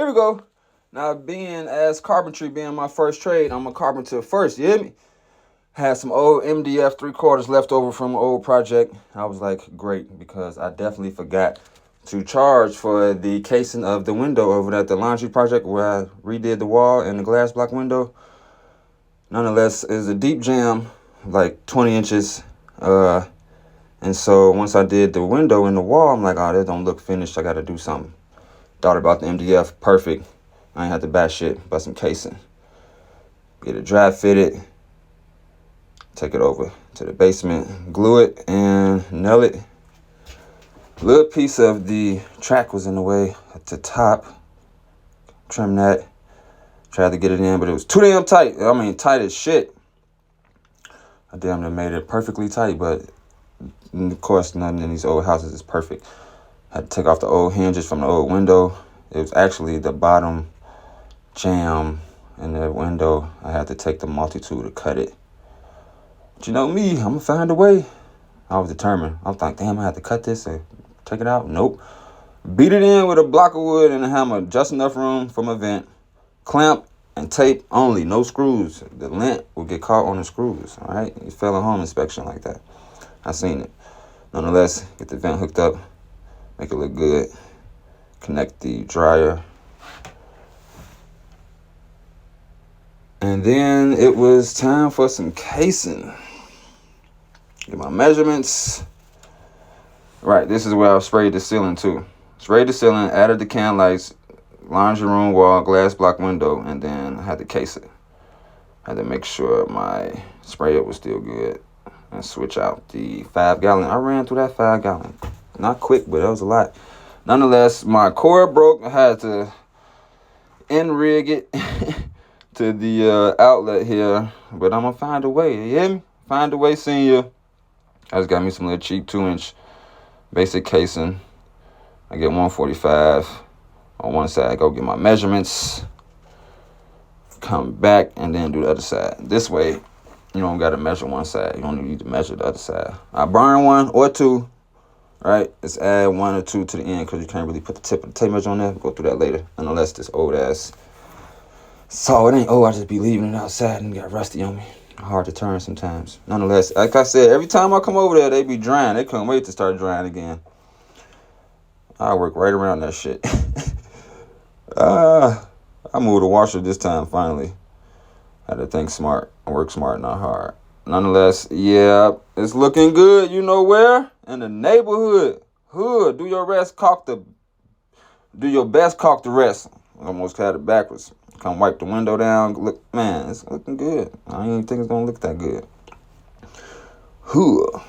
we go. Now, being as carpentry being my first trade, I'm a carpenter first, you hear me? Had some old MDF 3/4 left over from an old project. I was like, great, because I definitely forgot to charge for the casing of the window over at the laundry project where I redid the wall and the glass block window. Nonetheless, it's a deep jam, like 20 inches. And so once I did the window in the wall, I'm like, oh, that don't look finished. I got to do something. Thought about the MDF, perfect. I ain't had to bat shit, but some casing. Get it dry fitted. Take it over to the basement, glue it, and nail it. A little piece of the track was in the way at the top. Trim that. Tried to get it in, but it was too damn tight. I mean, tight as shit. I damn near made it perfectly tight, but of course, nothing in these old houses is perfect. Had to take off the old hinges from the old window. It was actually the bottom jamb in the window. I had to take the multi-tool to cut it. But you know me, I'm going to find a way. I was determined. I was like, damn, I had to cut this and take it out. Nope. Beat it in with a block of wood and a hammer. Just enough room for my vent. Clamp and tape only. No screws. The lint will get caught on the screws. All right? You fail a home inspection like that. I seen it. Nonetheless, get the vent hooked up. Make it look good. Connect the dryer. And then it was time for some casing. Get my measurements. Right, this is where I sprayed the ceiling too. Sprayed the ceiling, added the can lights, laundry room wall, glass block window, and then I had to case it. Had to make sure my sprayer was still good and switch out the 5 gallon. I ran through that 5 gallon. Not quick, but that was a lot. Nonetheless, my cord broke. I had to rig it to the outlet here, but I'm gonna find a way. You hear me? Find a way, senior. I just got me some little cheap 2-inch basic casing. I get 145 on one side. Go get my measurements. Come back and then do the other side. This way, you don't got to measure one side. You only need to measure the other side. I burn 1 or 2. Right? Let's add 1 or 2 to the end because you can't really put the tip of the tape measure on there. We'll go through that later. Unless this old ass saw it ain't. I just be leaving it outside and got rusty on me. Hard to turn sometimes. Nonetheless, like I said, every time I come over there, they be drying. They couldn't wait to start drying again. I work right around that shit. I moved the washer this time, finally. Had to think smart. Work smart, not hard. Nonetheless, yeah, it's looking good. You know where? In the neighborhood. Hood. Do your best, caulk the rest. Almost had it backwards. Come wipe the window down. Look, man, it's looking good. I don't even think it's gonna look that good. Hood.